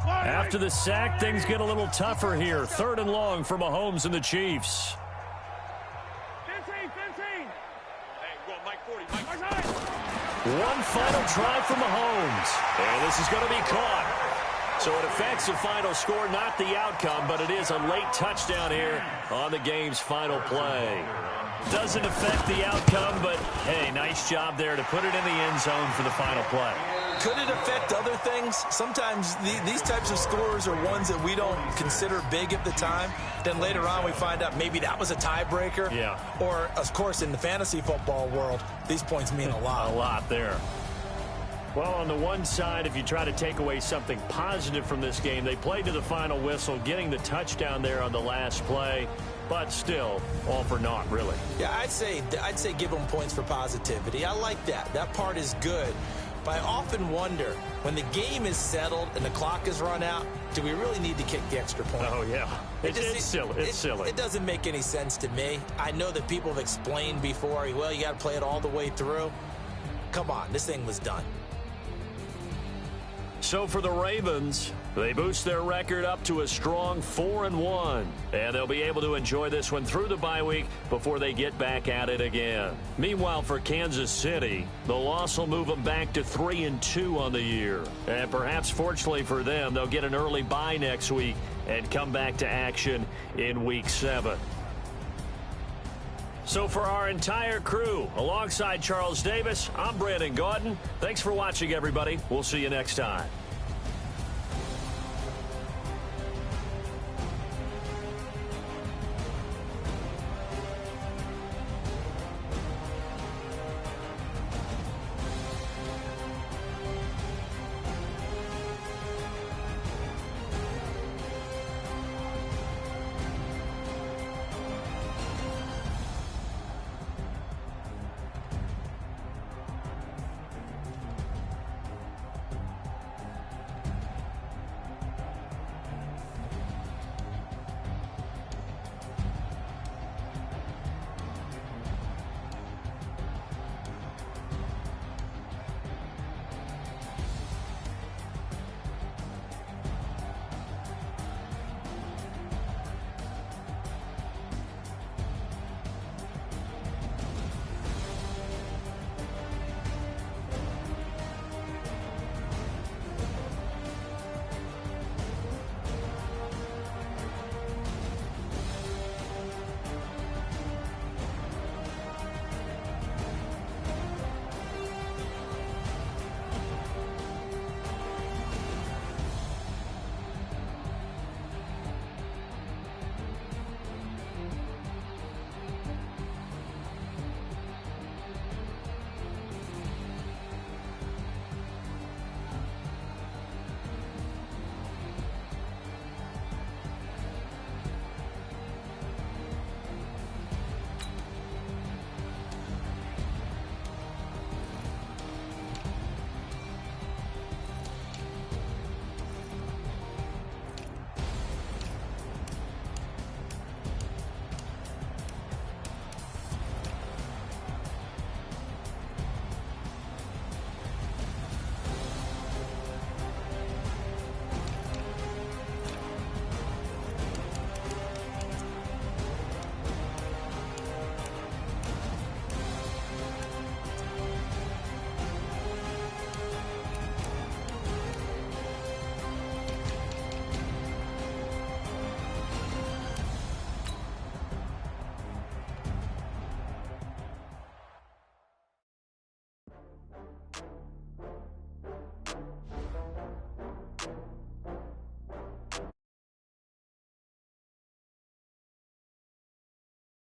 After the sack, things get a little tougher here. 3rd and long for Mahomes and the Chiefs. 15. Hey, well, Mike 40. One final try for Mahomes. And this is going to be caught. So it affects the final score, not the outcome, but it is a late touchdown here on the game's final play. Doesn't affect the outcome, but, hey, nice job there to put it in the end zone for the final play. Could it affect other things? Sometimes these types of scores are ones that we don't consider big at the time. Then later on we find out maybe that was a tiebreaker. Yeah. Or, of course, in the fantasy football world, these points mean a lot. A lot there. Well, on the one side, if you try to take away something positive from this game, they played to the final whistle, getting the touchdown there on the last play. But still, all for naught, really. Yeah, I'd say give them points for positivity. I like that. That part is good. But I often wonder, when the game is settled and the clock is run out, do we really need to kick the extra point? Oh, yeah. It's silly. It's silly. It doesn't make any sense to me. I know that people have explained before, well, you got to play it all the way through. Come on, this thing was done. So for the Ravens, they boost their record up to a strong 4-1. And they'll be able to enjoy this one through the bye week before they get back at it again. Meanwhile, for Kansas City, the loss will move them back to 3-2 on the year. And perhaps fortunately for them, they'll get an early bye next week and come back to action in Week 7. So for our entire crew, alongside Charles Davis, I'm Brandon Gaudin. Thanks for watching, everybody. We'll see you next time.